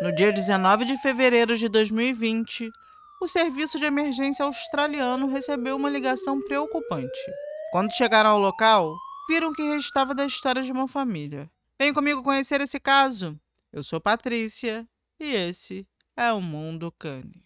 No dia 19 de fevereiro de 2020, o Serviço de Emergência Australiano recebeu uma ligação preocupante. Quando chegaram ao local, viram que restava da história de uma família. Vem comigo conhecer esse caso. Eu sou Patrícia e esse é o Mundo Cane.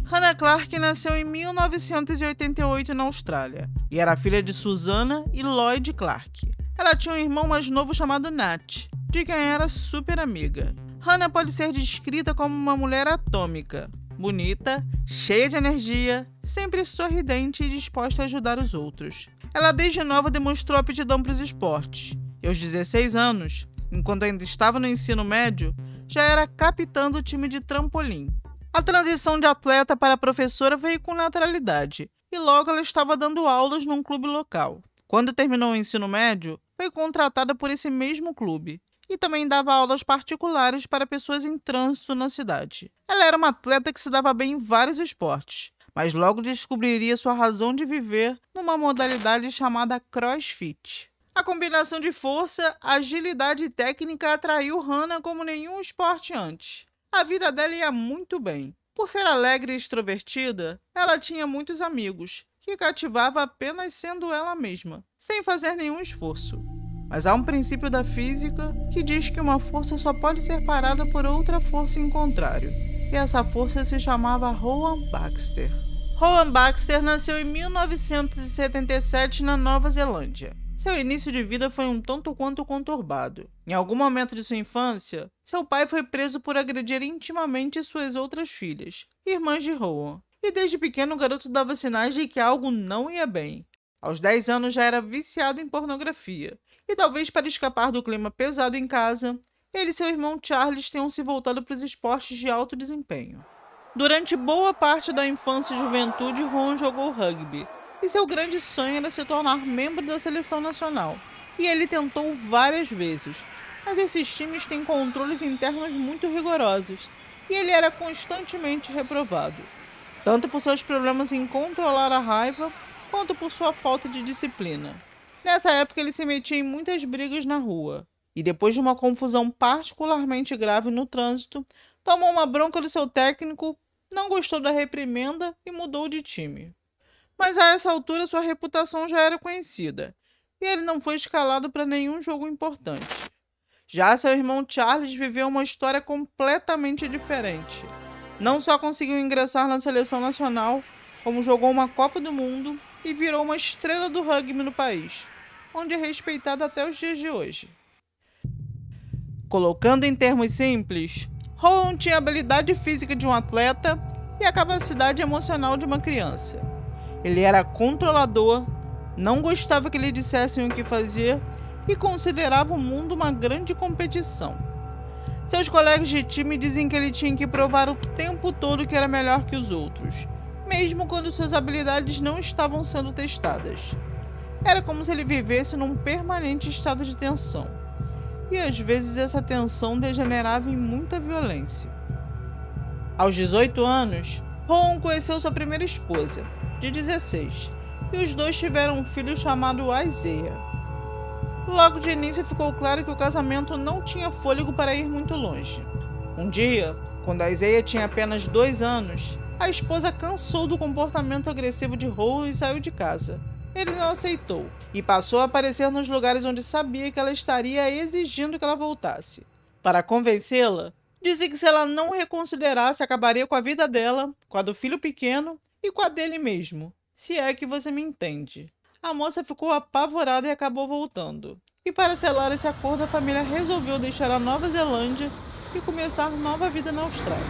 Hannah Clarke nasceu em 1988 na Austrália e era filha de Susannah e Lloyd Clarke. Ela tinha um irmão mais novo chamado Nat, de quem era super amiga. Hannah pode ser descrita como uma mulher atômica, bonita, cheia de energia, sempre sorridente e disposta a ajudar os outros. Ela desde nova demonstrou aptidão para os esportes e aos 16 anos, enquanto ainda estava no ensino médio, já era capitã do time de trampolim. A transição de atleta para professora veio com naturalidade e logo ela estava dando aulas num clube local. Quando terminou o ensino médio, foi contratada por esse mesmo clube e também dava aulas particulares para pessoas em trânsito na cidade. Ela era uma atleta que se dava bem em vários esportes, mas logo descobriria sua razão de viver numa modalidade chamada CrossFit. A combinação de força, agilidade e técnica atraiu Hannah como nenhum esporte antes. A vida dela ia muito bem. Por ser alegre e extrovertida, ela tinha muitos amigos, que cativava apenas sendo ela mesma, sem fazer nenhum esforço. Mas há um princípio da física que diz que uma força só pode ser parada por outra força em contrário. E essa força se chamava Rowan Baxter. Rowan Baxter nasceu em 1977 na Nova Zelândia. Seu início de vida foi um tanto quanto conturbado. Em algum momento de sua infância, seu pai foi preso por agredir intimamente suas outras filhas, irmãs de Rowan. E desde pequeno o garoto dava sinais de que algo não ia bem. Aos 10 anos já era viciado em pornografia. E talvez para escapar do clima pesado em casa, ele e seu irmão Charles tenham se voltado para os esportes de alto desempenho. Durante boa parte da infância e juventude, Rowan jogou rugby. E seu grande sonho era se tornar membro da seleção nacional. E ele tentou várias vezes, mas esses times têm controles internos muito rigorosos, e ele era constantemente reprovado, tanto por seus problemas em controlar a raiva, quanto por sua falta de disciplina. Nessa época ele se metia em muitas brigas na rua, e depois de uma confusão particularmente grave no trânsito, tomou uma bronca do seu técnico, não gostou da reprimenda e mudou de time. Mas a essa altura sua reputação já era conhecida, e ele não foi escalado para nenhum jogo importante. Já seu irmão Charles viveu uma história completamente diferente. Não só conseguiu ingressar na seleção nacional, como jogou uma Copa do Mundo e virou uma estrela do rugby no país, onde é respeitado até os dias de hoje. Colocando em termos simples, Rowan tinha a habilidade física de um atleta e a capacidade emocional de uma criança. Ele era controlador, não gostava que lhe dissessem o que fazer e considerava o mundo uma grande competição. Seus colegas de time dizem que ele tinha que provar o tempo todo que era melhor que os outros, mesmo quando suas habilidades não estavam sendo testadas. Era como se ele vivesse num permanente estado de tensão, e às vezes essa tensão degenerava em muita violência. Aos 18 anos, Rowan conheceu sua primeira esposa, de 16, e os dois tiveram um filho chamado Isaiah. Logo de início ficou claro que o casamento não tinha fôlego para ir muito longe. Um dia, quando Isaiah tinha apenas 2 anos, a esposa cansou do comportamento agressivo de Rowan e saiu de casa. Ele não aceitou e passou a aparecer nos lugares onde sabia que ela estaria exigindo que ela voltasse. Para convencê-la, disse que se ela não reconsiderasse, acabaria com a vida dela, com a do filho pequeno e com a dele mesmo, se é que você me entende. A moça ficou apavorada e acabou voltando. E para selar esse acordo, a família resolveu deixar a Nova Zelândia e começar nova vida na Austrália.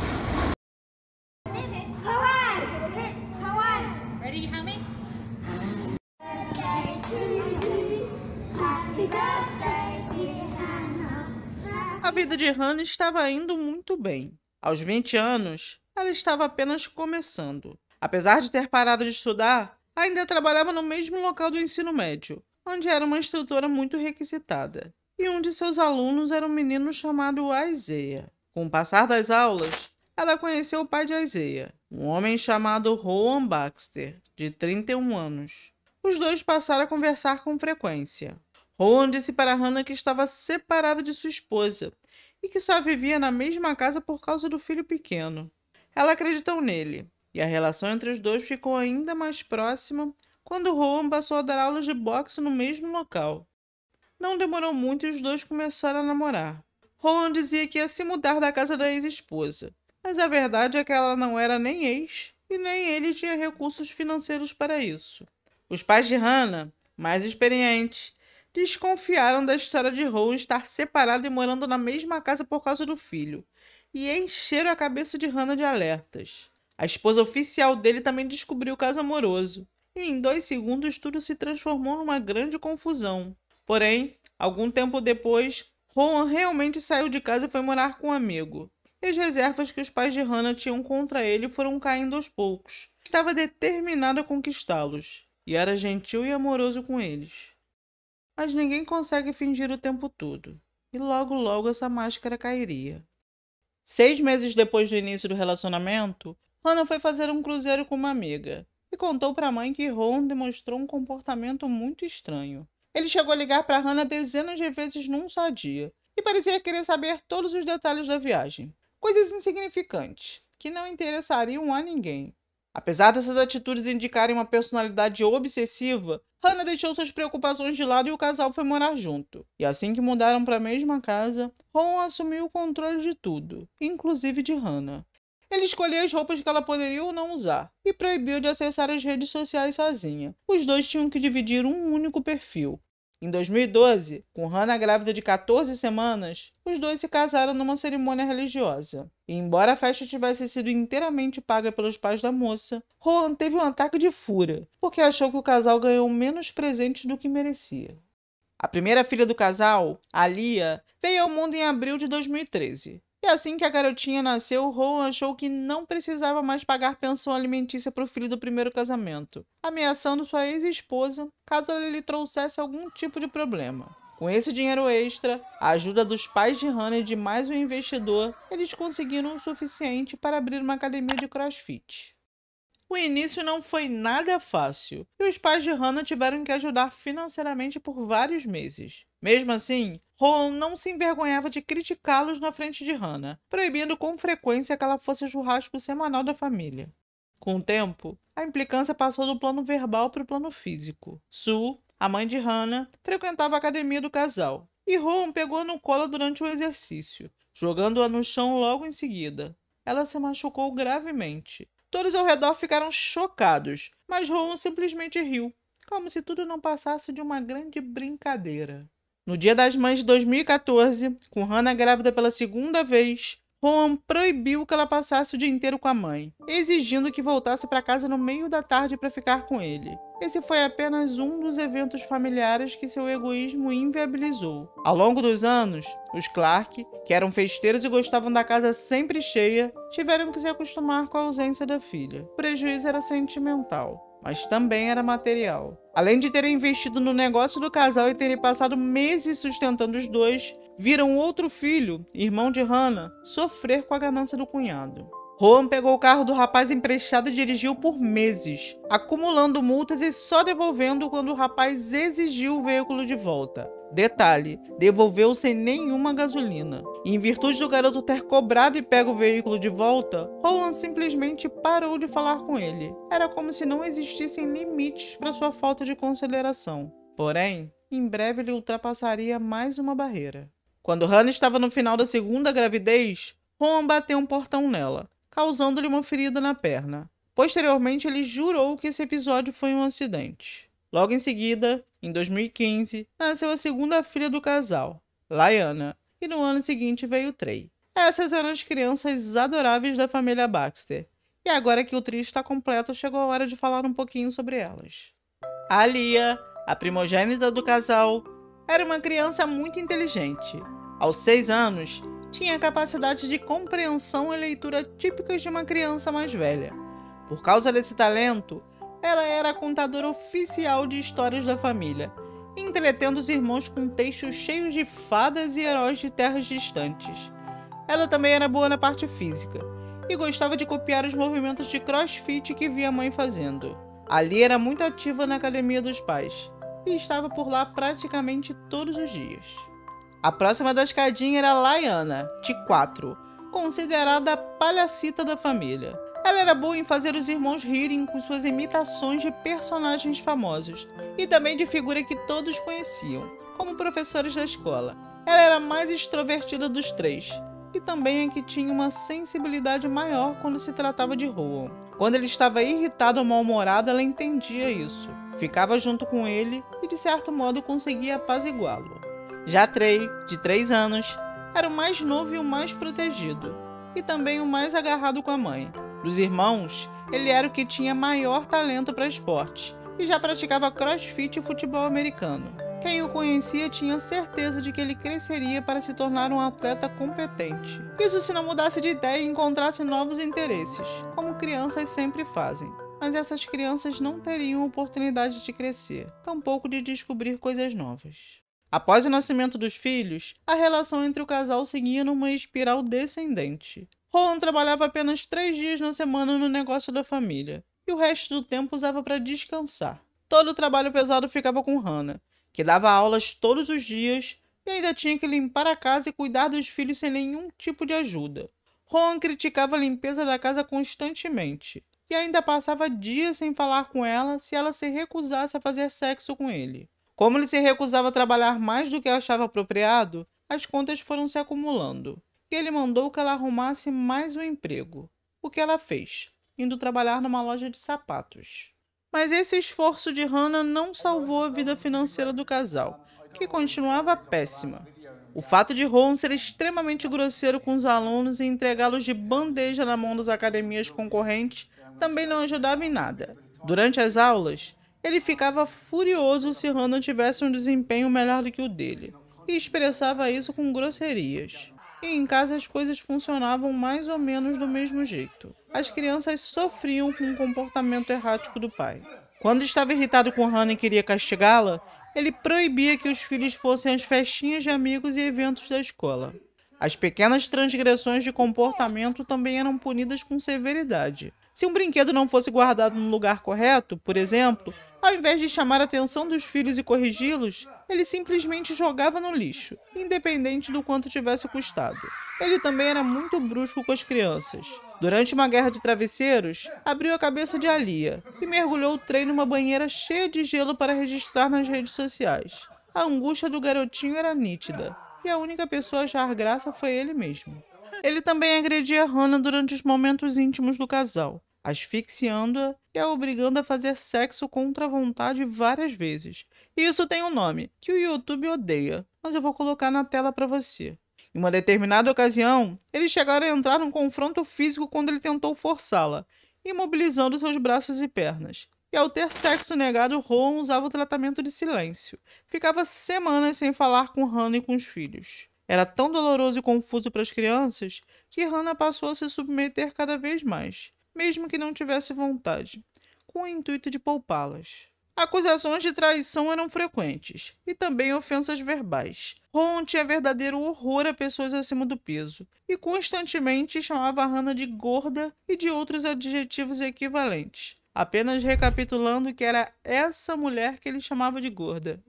Ready, Hammy? A vida de Hannah estava indo muito bem. Aos 20 anos, ela estava apenas começando. Apesar de ter parado de estudar, ainda trabalhava no mesmo local do ensino médio, onde era uma instrutora muito requisitada. E um de seus alunos era um menino chamado Isaiah. Com o passar das aulas, ela conheceu o pai de Isaiah, um homem chamado Rowan Baxter, de 31 anos. Os dois passaram a conversar com frequência. Rowan disse para Hannah que estava separado de sua esposa e que só vivia na mesma casa por causa do filho pequeno. Ela acreditou nele, e a relação entre os dois ficou ainda mais próxima quando Rowan passou a dar aulas de boxe no mesmo local. Não demorou muito e os dois começaram a namorar. Rowan dizia que ia se mudar da casa da ex-esposa, mas a verdade é que ela não era nem ex e nem ele tinha recursos financeiros para isso. Os pais de Hannah, mais experientes, desconfiaram da história de Rowan estar separado e morando na mesma casa por causa do filho, e encheram a cabeça de Hannah de alertas. A esposa oficial dele também descobriu o caso amoroso, e em 2 segundos tudo se transformou numa grande confusão. Porém, algum tempo depois, Rowan realmente saiu de casa e foi morar com um amigo. E as reservas que os pais de Hannah tinham contra ele foram caindo aos poucos. Estava determinado a conquistá-los, e era gentil e amoroso com eles. Mas ninguém consegue fingir o tempo todo, e logo logo essa máscara cairia. 6 meses depois do início do relacionamento, Hannah foi fazer um cruzeiro com uma amiga, e contou para a mãe que Rowan demonstrou um comportamento muito estranho. Ele chegou a ligar para Hannah dezenas de vezes num só dia, e parecia querer saber todos os detalhes da viagem. Coisas insignificantes, que não interessariam a ninguém. Apesar dessas atitudes indicarem uma personalidade obsessiva, Hannah deixou suas preocupações de lado e o casal foi morar junto. E assim que mudaram para a mesma casa, Rowan assumiu o controle de tudo, inclusive de Hannah. Ele escolhia as roupas que ela poderia ou não usar e proibiu de acessar as redes sociais sozinha. Os dois tinham que dividir um único perfil. Em 2012, com Hannah grávida de 14 semanas, os dois se casaram numa cerimônia religiosa. E embora a festa tivesse sido inteiramente paga pelos pais da moça, Rowan teve um ataque de fúria, porque achou que o casal ganhou menos presentes do que merecia. A primeira filha do casal, Alia, veio ao mundo em abril de 2013. E assim que a garotinha nasceu, Rowan achou que não precisava mais pagar pensão alimentícia para o filho do primeiro casamento, ameaçando sua ex-esposa caso ela lhe trouxesse algum tipo de problema. Com esse dinheiro extra, a ajuda dos pais de Hannah e de mais um investidor, eles conseguiram o suficiente para abrir uma academia de CrossFit. O início não foi nada fácil, e os pais de Hannah tiveram que ajudar financeiramente por vários meses. Mesmo assim, Rowan não se envergonhava de criticá-los na frente de Hannah, proibindo com frequência que ela fosse o churrasco semanal da família. Com o tempo, a implicância passou do plano verbal para o plano físico. Sue, a mãe de Hannah, frequentava a academia do casal, e Rowan pegou no colo durante o exercício, jogando-a no chão logo em seguida. Ela se machucou gravemente. Todos ao redor ficaram chocados, mas Rowan simplesmente riu, como se tudo não passasse de uma grande brincadeira. No Dia das Mães de 2014, com Hannah grávida pela segunda vez, Rowan proibiu que ela passasse o dia inteiro com a mãe, exigindo que voltasse para casa no meio da tarde para ficar com ele. Esse foi apenas um dos eventos familiares que seu egoísmo inviabilizou. Ao longo dos anos, os Clark, que eram festeiros e gostavam da casa sempre cheia, tiveram que se acostumar com a ausência da filha. O prejuízo era sentimental, mas também era material. Além de terem investido no negócio do casal e terem passado meses sustentando os dois, viram outro filho, irmão de Hannah, sofrer com a ganância do cunhado. Rowan pegou o carro do rapaz emprestado e dirigiu por meses, acumulando multas e só devolvendo quando o rapaz exigiu o veículo de volta. Detalhe, devolveu sem nenhuma gasolina. E em virtude do garoto ter cobrado e pego o veículo de volta, Rowan simplesmente parou de falar com ele. Era como se não existissem limites para sua falta de consideração. Porém, em breve ele ultrapassaria mais uma barreira. Quando Hannah estava no final da segunda gravidez, Rowan bateu um portão nela, causando-lhe uma ferida na perna. Posteriormente, ele jurou que esse episódio foi um acidente. Logo em seguida, em 2015, nasceu a segunda filha do casal, Lyanna, e no ano seguinte veio Trey. Essas eram as crianças adoráveis da família Baxter. E agora que o trio está completo, chegou a hora de falar um pouquinho sobre elas. Alia, a primogênita do casal, era uma criança muito inteligente. Aos 6 anos, tinha a capacidade de compreensão e leitura típicas de uma criança mais velha. Por causa desse talento, ela era a contadora oficial de histórias da família, entretendo os irmãos com textos cheios de fadas e heróis de terras distantes. Ela também era boa na parte física e gostava de copiar os movimentos de crossfit que via a mãe fazendo. Ali era muito ativa na academia dos pais e estava por lá praticamente todos os dias. A próxima da escadinha era Lyanna, de 4, considerada a palhacita da família. Ela era boa em fazer os irmãos rirem com suas imitações de personagens famosos e também de figura que todos conheciam, como professores da escola. Ela era a mais extrovertida dos 3 e também a que tinha uma sensibilidade maior quando se tratava de Rowan. Quando ele estava irritado ou mal-humorado, ela entendia isso, ficava junto com ele e de certo modo conseguia apaziguá-lo. Já Trey, de 3 anos, era o mais novo e o mais protegido, e também o mais agarrado com a mãe. Dos irmãos, ele era o que tinha maior talento para esporte, e já praticava crossfit e futebol americano. Quem o conhecia tinha certeza de que ele cresceria para se tornar um atleta competente. Isso se não mudasse de ideia e encontrasse novos interesses, como crianças sempre fazem. Mas essas crianças não teriam oportunidade de crescer, tampouco de descobrir coisas novas. Após o nascimento dos filhos, a relação entre o casal seguia numa espiral descendente. Rowan trabalhava apenas 3 dias na semana no negócio da família, e o resto do tempo usava para descansar. Todo o trabalho pesado ficava com Hannah, que dava aulas todos os dias e ainda tinha que limpar a casa e cuidar dos filhos sem nenhum tipo de ajuda. Rowan criticava a limpeza da casa constantemente, e ainda passava dias sem falar com ela se ela se recusasse a fazer sexo com ele. Como ele se recusava a trabalhar mais do que achava apropriado, as contas foram se acumulando, e ele mandou que ela arrumasse mais um emprego, o que ela fez, indo trabalhar numa loja de sapatos. Mas esse esforço de Hannah não salvou a vida financeira do casal, que continuava péssima. O fato de Rowan ser extremamente grosseiro com os alunos e entregá-los de bandeja na mão das academias concorrentes também não ajudava em nada. Durante as aulas, ele ficava furioso se Hannah tivesse um desempenho melhor do que o dele, e expressava isso com grosserias. E em casa as coisas funcionavam mais ou menos do mesmo jeito. As crianças sofriam com o comportamento errático do pai. Quando estava irritado com Hannah e queria castigá-la, ele proibia que os filhos fossem às festinhas de amigos e eventos da escola. As pequenas transgressões de comportamento também eram punidas com severidade. Se um brinquedo não fosse guardado no lugar correto, por exemplo, ao invés de chamar a atenção dos filhos e corrigi-los, ele simplesmente jogava no lixo, independente do quanto tivesse custado. Ele também era muito brusco com as crianças. Durante uma guerra de travesseiros, abriu a cabeça de Alia e mergulhou o Trey numa banheira cheia de gelo para registrar nas redes sociais. A angústia do garotinho era nítida, e a única pessoa a achar graça foi ele mesmo. Ele também agredia Hannah durante os momentos íntimos do casal, asfixiando-a e a obrigando a fazer sexo contra a vontade várias vezes. E isso tem um nome, que o YouTube odeia, mas eu vou colocar na tela para você. Em uma determinada ocasião, eles chegaram a entrar num confronto físico quando ele tentou forçá-la, imobilizando seus braços e pernas. E ao ter sexo negado, Rowan usava o tratamento de silêncio. Ficava semanas sem falar com Hannah e com os filhos. Era tão doloroso e confuso para as crianças que Hannah passou a se submeter cada vez mais, mesmo que não tivesse vontade, com o intuito de poupá-las. Acusações de traição eram frequentes, e também ofensas verbais. Rowan tinha verdadeiro horror a pessoas acima do peso, e constantemente chamava Hannah de gorda e de outros adjetivos equivalentes, apenas recapitulando que era essa mulher que ele chamava de gorda.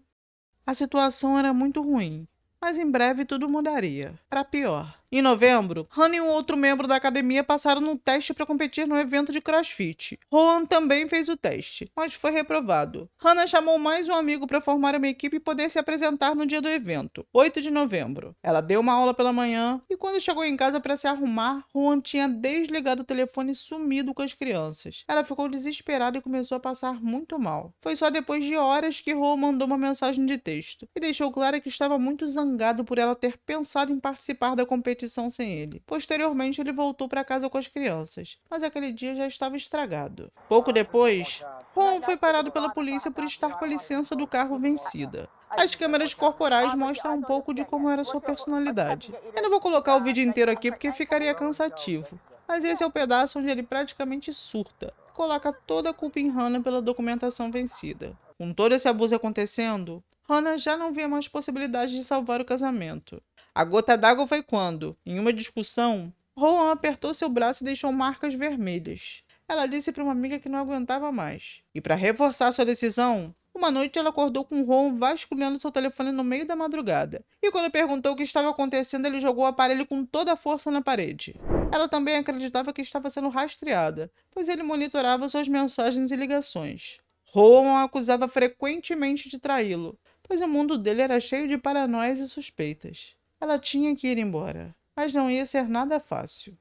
A situação era muito ruim, mas em breve tudo mudaria, para pior. Em novembro, Hannah e um outro membro da academia passaram no teste para competir no evento de CrossFit. Rowan também fez o teste, mas foi reprovado. Hannah chamou mais um amigo para formar uma equipe e poder se apresentar no dia do evento, 8 de novembro. Ela deu uma aula pela manhã e quando chegou em casa para se arrumar, Rowan tinha desligado o telefone e sumido com as crianças. Ela ficou desesperada e começou a passar muito mal. Foi só depois de horas que Rowan mandou uma mensagem de texto e deixou claro que estava muito zangado por ela ter pensado em participar da competição sem ele. Posteriormente, ele voltou para casa com as crianças, mas aquele dia já estava estragado. Pouco depois, Rowan foi parado pela polícia por estar com a licença do carro vencida. As câmeras corporais mostram um pouco de como era sua personalidade. Eu não vou colocar o vídeo inteiro aqui porque ficaria cansativo, mas esse é o pedaço onde ele praticamente surta. Coloca toda a culpa em Hannah pela documentação vencida. Com todo esse abuso acontecendo, Hannah já não via mais possibilidade de salvar o casamento. A gota d'água foi quando, em uma discussão, Rowan apertou seu braço e deixou marcas vermelhas. Ela disse para uma amiga que não aguentava mais. E para reforçar sua decisão, Uma noite ela acordou com Rowan vasculhando seu telefone no meio da madrugada, e quando perguntou o que estava acontecendo, ele jogou o aparelho com toda a força na parede. Ela também acreditava que estava sendo rastreada, pois ele monitorava suas mensagens e ligações. Rowan a acusava frequentemente de traí-lo, pois o mundo dele era cheio de paranoias e suspeitas. Ela tinha que ir embora, mas não ia ser nada fácil.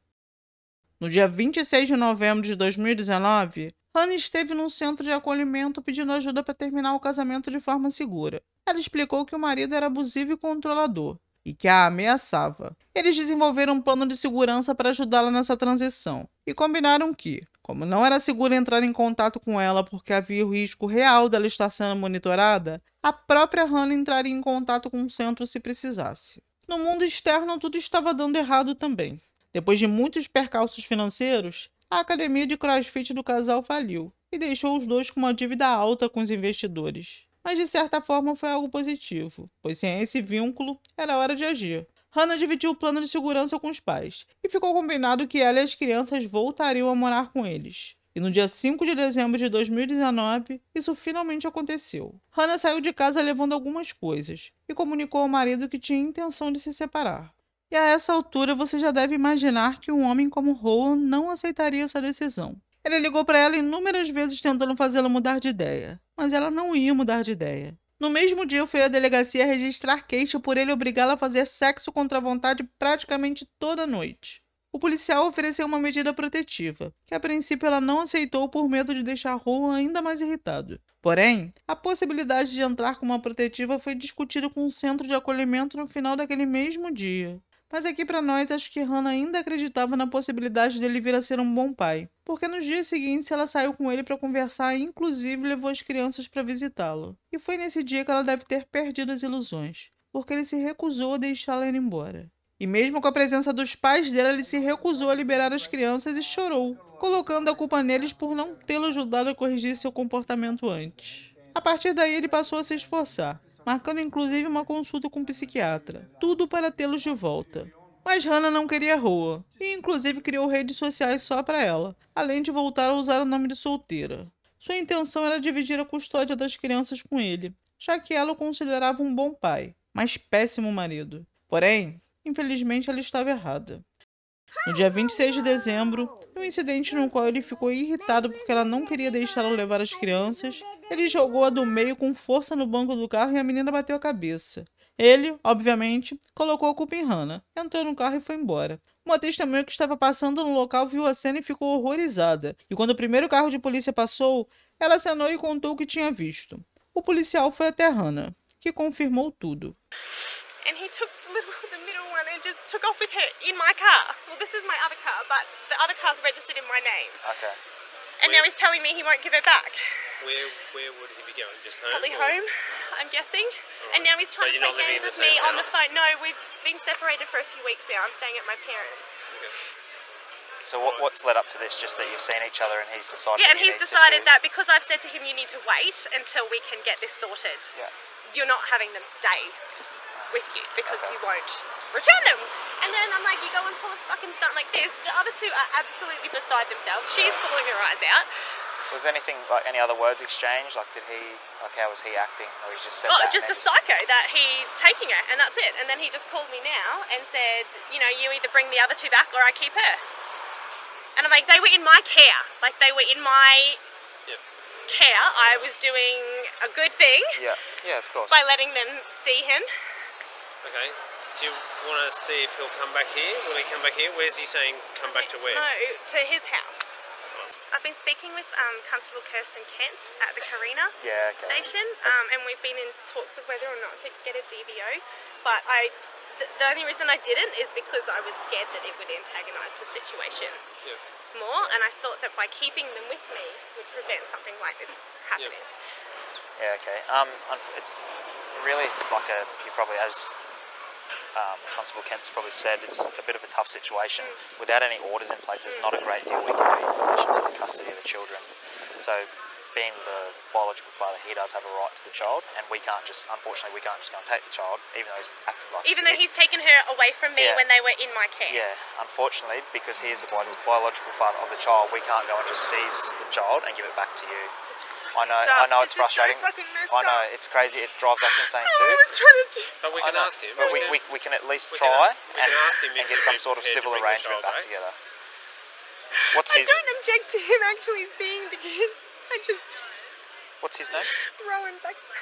No dia 26 de novembro de 2019, Hannah esteve num centro de acolhimento pedindo ajuda para terminar o casamento de forma segura. Ela explicou que o marido era abusivo e controlador, e que a ameaçava. Eles desenvolveram um plano de segurança para ajudá-la nessa transição, e combinaram que, como não era seguro entrar em contato com ela porque havia o risco real dela estar sendo monitorada, a própria Hannah entraria em contato com o centro se precisasse. No mundo externo, tudo estava dando errado também. Depois de muitos percalços financeiros, a academia de CrossFit do casal faliu e deixou os dois com uma dívida alta com os investidores. Mas de certa forma foi algo positivo, pois sem esse vínculo, era hora de agir. Hannah dividiu o plano de segurança com os pais e ficou combinado que ela e as crianças voltariam a morar com eles. E no dia 5 de dezembro de 2019, isso finalmente aconteceu. Hannah saiu de casa levando algumas coisas e comunicou ao marido que tinha intenção de se separar. E a essa altura você já deve imaginar que um homem como Rowan não aceitaria essa decisão. Ele ligou para ela inúmeras vezes tentando fazê-la mudar de ideia, mas ela não ia mudar de ideia. No mesmo dia foi à delegacia registrar queixa por ele obrigá-la a fazer sexo contra a vontade praticamente toda noite. O policial ofereceu uma medida protetiva, que a princípio ela não aceitou por medo de deixar Rowan ainda mais irritado. Porém, a possibilidade de entrar com uma protetiva foi discutida com o centro de acolhimento no final daquele mesmo dia. Mas aqui para nós, acho que Hannah ainda acreditava na possibilidade dele vir a ser um bom pai, porque nos dias seguintes ela saiu com ele para conversar e inclusive levou as crianças para visitá-lo. E foi nesse dia que ela deve ter perdido as ilusões, porque ele se recusou a deixá-la ir embora. E mesmo com a presença dos pais dela, ele se recusou a liberar as crianças e chorou, colocando a culpa neles por não tê-lo ajudado a corrigir seu comportamento antes. A partir daí ele passou a se esforçar, marcando inclusive uma consulta com um psiquiatra, tudo para tê-los de volta. Mas Hannah não queria Rowan, e inclusive criou redes sociais só para ela, além de voltar a usar o nome de solteira. Sua intenção era dividir a custódia das crianças com ele, já que ela o considerava um bom pai, mas péssimo marido. Porém, infelizmente ela estava errada. No dia 26 de dezembro, em um incidente no qual ele ficou irritado porque ela não queria deixá-lo levar as crianças, ele jogou-a do meio com força no banco do carro e a menina bateu a cabeça. Ele, obviamente, colocou a culpa em Hannah, entrou no carro e foi embora. Uma testemunha que estava passando no local viu a cena e ficou horrorizada, e quando o primeiro carro de polícia passou, ela acenou e contou o que tinha visto. O policial foi até Hannah, que confirmou tudo. And he took the middle one and just took off with her in my car. Well, this is my other car, but the other car's registered in my name. Okay. And now he's telling me he won't give her back. Where would he be going? Just home? Probably or? home, I'm guessing. And now he's trying to But you're play not living games in with the me same on the house? phone. No, we've been separated for a few weeks now. I'm staying at my parents. Okay. So what's led up to this? Just that you've seen each other and he's decided. Yeah, and that you he's need to decided choose? that because I've said to him, you need to wait until we can get this sorted. Yeah. You're not having them stay with you because Okay. you won't return them. And then I'm like, you go and pull a fucking stunt like this. The other two are absolutely beside themselves. She's pulling her eyes out. Was anything like any other words exchanged? Like, how was he acting? Or he's just said Oh, that? just a and psycho that he's taking her, and that's it. And then he just called me now and said, you know, you either bring the other two back or I keep her. And I'm like, they were in my care. Like, they were in my Yep. care. I was doing a good thing Yeah, of course. by letting them see him. Okay. Do you want to see if he'll come back here? Will he come back here? Where's he saying come back to where? No, to his house. I've been speaking with Constable Kirsten Kent at the Carina Yeah, okay. station, and we've been in talks of whether or not to get a DVO. But the only reason I didn't is because I was scared that it would antagonise the situation Yeah. more, and I thought that by keeping them with me would prevent something like this happening. Yeah, okay. It's like you probably, as Constable Kent's probably said, it's a bit of a tough situation. Without any orders in place, there's not a great deal we can do in relation to the custody of the children. So, being the biological father, he does have a right to the child, and unfortunately, we can't just go and take the child, even though he's acting like. Even though he's taken her away from me Yeah. when they were in my care. Yeah, unfortunately, because he is the biological father of the child, we can't go and just seize the child and give it back to you. This is so I know it's This is frustrating. So fucking messed I know, up. it's crazy. It drives us insane I too. was trying to do. But we I can know, ask him. but we can at least we can try ask him and if get he'd some be sort of prepared to civil bring the arrangement child back back. together. What's I his don't object to him actually seeing the kids. I just What's his name? Rowan Baxter.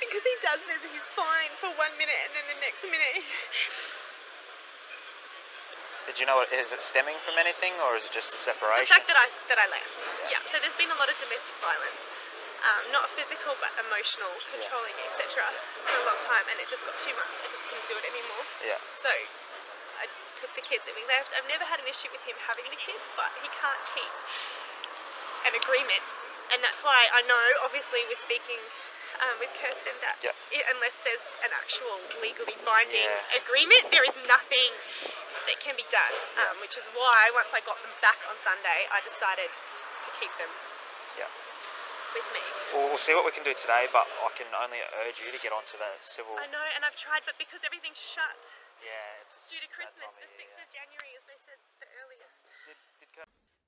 Because he does this, he's fine for 1 minute, and then the next minute. Did you know? Is it stemming from anything, or is it just a The separation? fact that I left. Yeah. So there's been a lot of domestic violence, not physical but emotional, controlling, etc. for a long time, and it just got too much. I just couldn't do it anymore. Yeah. So I took the kids and we left. I've never had an issue with him having the kids, but he can't keep an agreement, and that's why I know. Obviously, we're speaking with Kirsten that unless there's an actual legally binding agreement, there is nothing that can be done. Which is why once I got them back on Sunday, I decided to keep them with me. We'll see what we can do today, but I can only urge you to get onto the civil. I know, and I've tried, but because everything's shut Yeah, it's due to that Christmas, time of the year, 6th of January is they said the earliest.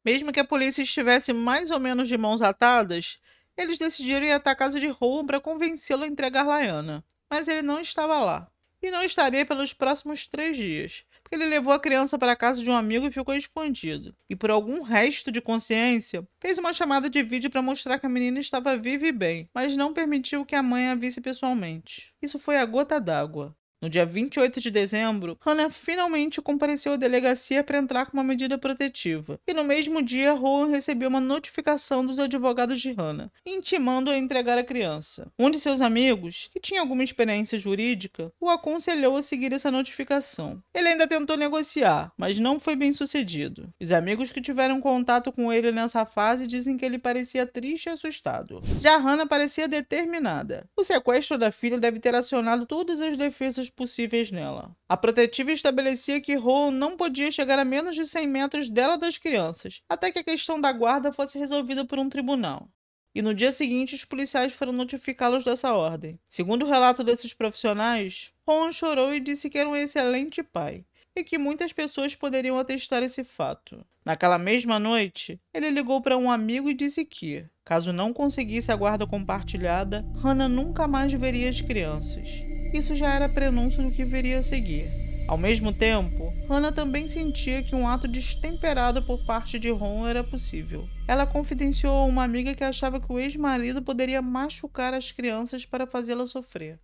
Mesmo que a polícia estivesse mais ou menos de mãos atadas, eles decidiram ir até a casa de Rowan para convencê-lo a entregar Laiana. Mas ele não estava lá. E não estaria pelos próximos 3 dias, porque ele levou a criança para a casa de um amigo e ficou escondido. E por algum resto de consciência, fez uma chamada de vídeo para mostrar que a menina estava viva e bem, mas não permitiu que a mãe a visse pessoalmente. Isso foi a gota d'água. No dia 28 de dezembro, Hannah finalmente compareceu à delegacia para entrar com uma medida protetiva. E no mesmo dia, Rowan recebeu uma notificação dos advogados de Hannah, intimando-a a entregar a criança. Um de seus amigos, que tinha alguma experiência jurídica, o aconselhou a seguir essa notificação. Ele ainda tentou negociar, mas não foi bem sucedido. Os amigos que tiveram contato com ele nessa fase dizem que ele parecia triste e assustado. Já Hannah parecia determinada. O sequestro da filha deve ter acionado todas as defesas possíveis nela. A protetiva estabelecia que Rowan não podia chegar a menos de 100 metros dela das crianças, até que a questão da guarda fosse resolvida por um tribunal. E no dia seguinte, os policiais foram notificá-los dessa ordem. Segundo o relato desses profissionais, Rowan chorou e disse que era um excelente pai, e que muitas pessoas poderiam atestar esse fato. Naquela mesma noite, ele ligou para um amigo e disse que, caso não conseguisse a guarda compartilhada, Hannah nunca mais veria as crianças. Isso já era prenúncio do que viria a seguir. Ao mesmo tempo, Hannah também sentia que um ato destemperado por parte de Rowan era possível. Ela confidenciou a uma amiga que achava que o ex-marido poderia machucar as crianças para fazê-la sofrer.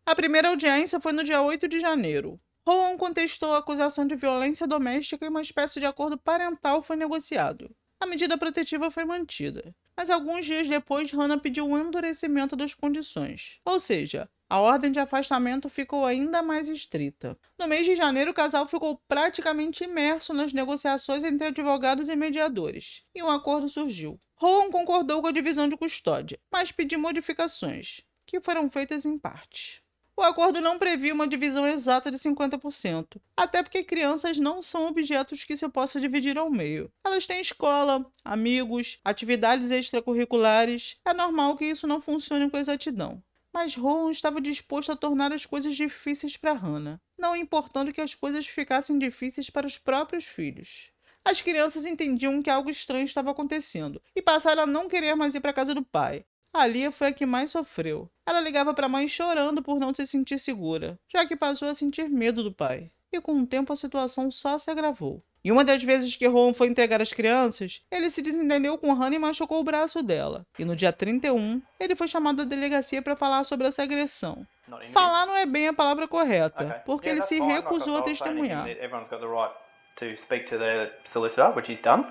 A primeira audiência foi no dia 8 de janeiro. Rowan contestou a acusação de violência doméstica e uma espécie de acordo parental foi negociado. A medida protetiva foi mantida, mas alguns dias depois Hannah pediu um endurecimento das condições, ou seja, a ordem de afastamento ficou ainda mais estrita. No mês de janeiro, o casal ficou praticamente imerso nas negociações entre advogados e mediadores, e um acordo surgiu. Rowan concordou com a divisão de custódia, mas pediu modificações, que foram feitas em parte. O acordo não previa uma divisão exata de 50%, até porque crianças não são objetos que se possa dividir ao meio. Elas têm escola, amigos, atividades extracurriculares. É normal que isso não funcione com exatidão. Mas Rowan estava disposto a tornar as coisas difíceis para Hannah, não importando que as coisas ficassem difíceis para os próprios filhos. As crianças entendiam que algo estranho estava acontecendo e passaram a não querer mais ir para a casa do pai. A Lia foi a que mais sofreu. Ela ligava para a mãe chorando por não se sentir segura, já que passou a sentir medo do pai. E com o tempo a situação só se agravou. E uma das vezes que Rowan foi entregar as crianças, ele se desentendeu com Hannah e machucou o braço dela. E no dia 31, ele foi chamado à delegacia para falar sobre essa agressão. Falar não é bem a palavra correta, porque ele se recusou a testemunhar. Everyone's got the right to speak to their solicitor, which he's done.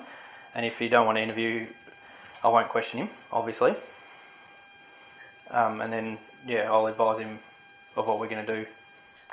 And if you don't want to interview, I won't question him, obviously. And then, I'll advise him of what we're going to do.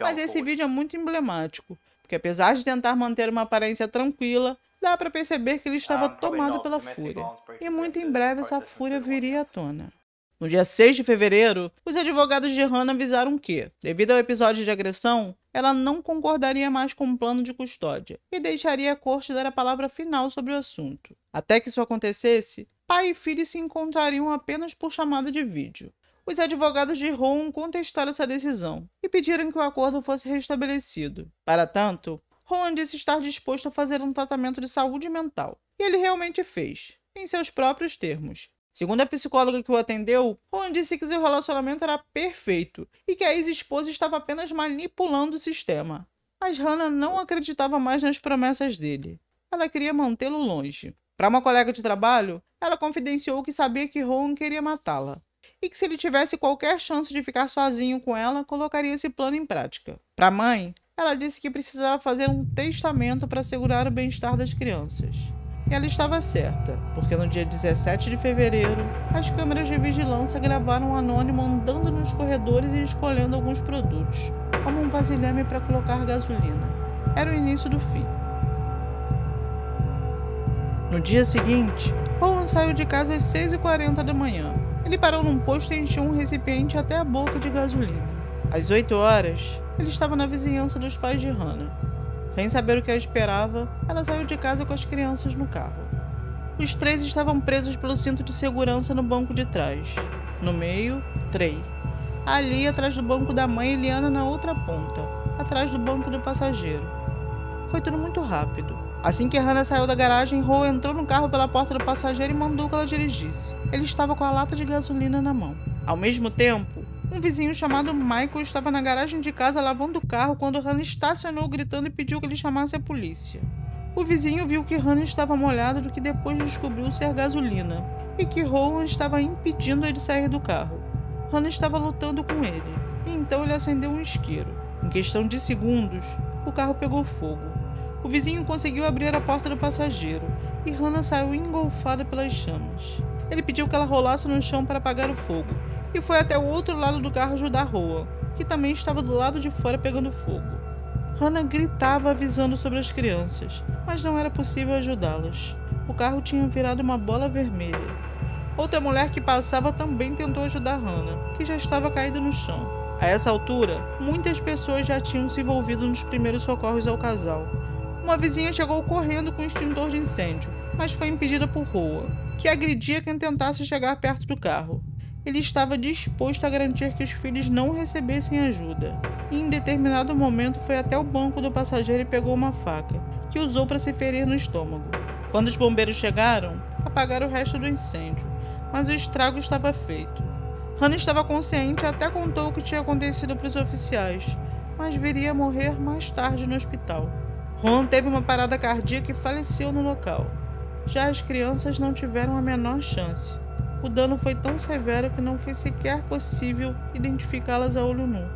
Mas esse vídeo é muito emblemático, porque apesar de tentar manter uma aparência tranquila, dá para perceber que ele estava tomado pela fúria. E muito em breve essa fúria viria à tona. No dia 6 de fevereiro, os advogados de Hannah avisaram que, devido ao episódio de agressão, ela não concordaria mais com o plano de custódia e deixaria a corte dar a palavra final sobre o assunto. Até que isso acontecesse, pai e filho se encontrariam apenas por chamada de vídeo. Os advogados de Rowan contestaram essa decisão e pediram que o acordo fosse restabelecido. Para tanto, Rowan disse estar disposto a fazer um tratamento de saúde mental. E ele realmente fez, em seus próprios termos. Segundo a psicóloga que o atendeu, Rowan disse que seu relacionamento era perfeito e que a ex-esposa estava apenas manipulando o sistema. Mas Hannah não acreditava mais nas promessas dele. Ela queria mantê-lo longe. Para uma colega de trabalho, ela confidenciou que sabia que Rowan queria matá-la e que se ele tivesse qualquer chance de ficar sozinho com ela, colocaria esse plano em prática. Para a mãe, ela disse que precisava fazer um testamento para assegurar o bem-estar das crianças. E ela estava certa, porque no dia 17 de fevereiro, as câmeras de vigilância gravaram um anônimo andando nos corredores e escolhendo alguns produtos, como um vasilhame para colocar gasolina. Era o início do fim. No dia seguinte, Rowan saiu de casa às 6h40 da manhã. Ele parou num posto e encheu um recipiente até a boca de gasolina. Às 8 horas, ele estava na vizinhança dos pais de Hannah. Sem saber o que a esperava, ela saiu de casa com as crianças no carro. Os 3 estavam presos pelo cinto de segurança no banco de trás. No meio, Trey. Ali, atrás do banco da mãe, Eliana na outra ponta, atrás do banco do passageiro. Foi tudo muito rápido. Assim que Hannah saiu da garagem, Rowan entrou no carro pela porta do passageiro e mandou que ela dirigisse. Ele estava com a lata de gasolina na mão. Ao mesmo tempo, um vizinho chamado Michael estava na garagem de casa lavando o carro quando Hannah estacionou gritando e pediu que ele chamasse a polícia. O vizinho viu que Hannah estava molhada do que depois descobriu ser gasolina e que Rowan estava impedindo-a de sair do carro. Hannah estava lutando com ele e então ele acendeu um isqueiro. Em questão de segundos, o carro pegou fogo. O vizinho conseguiu abrir a porta do passageiro e Hannah saiu engolfada pelas chamas. Ele pediu que ela rolasse no chão para apagar o fogo e foi até o outro lado do carro ajudar Rowan, que também estava do lado de fora pegando fogo. Hannah gritava avisando sobre as crianças, mas não era possível ajudá-las. O carro tinha virado uma bola vermelha. Outra mulher que passava também tentou ajudar Hannah, que já estava caída no chão. A essa altura, muitas pessoas já tinham se envolvido nos primeiros socorros ao casal. Uma vizinha chegou correndo com um extintor de incêndio, mas foi impedida por Rowan, que agredia quem tentasse chegar perto do carro. Ele estava disposto a garantir que os filhos não recebessem ajuda, e em determinado momento foi até o banco do passageiro e pegou uma faca, que usou para se ferir no estômago. Quando os bombeiros chegaram, apagaram o resto do incêndio, mas o estrago estava feito. Hannah estava consciente e até contou o que tinha acontecido para os oficiais, mas viria a morrer mais tarde no hospital. Rowan teve uma parada cardíaca e faleceu no local. Já as crianças não tiveram a menor chance. O dano foi tão severo que não foi sequer possível identificá-las a olho nu.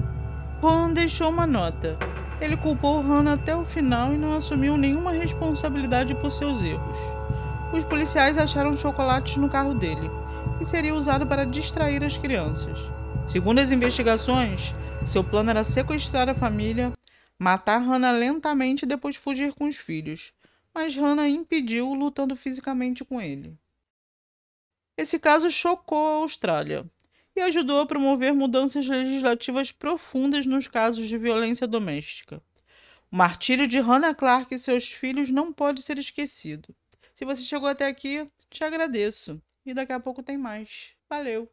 Rowan deixou uma nota. Ele culpou Hannah até o final e não assumiu nenhuma responsabilidade por seus erros. Os policiais acharam chocolates no carro dele, que seria usado para distrair as crianças. Segundo as investigações, seu plano era sequestrar a família, matar Hannah lentamente e depois fugir com os filhos, mas Hannah impediu, lutando fisicamente com ele. Esse caso chocou a Austrália e ajudou a promover mudanças legislativas profundas nos casos de violência doméstica. O martírio de Hannah Clarke e seus filhos não pode ser esquecido. Se você chegou até aqui, te agradeço. E daqui a pouco tem mais. Valeu!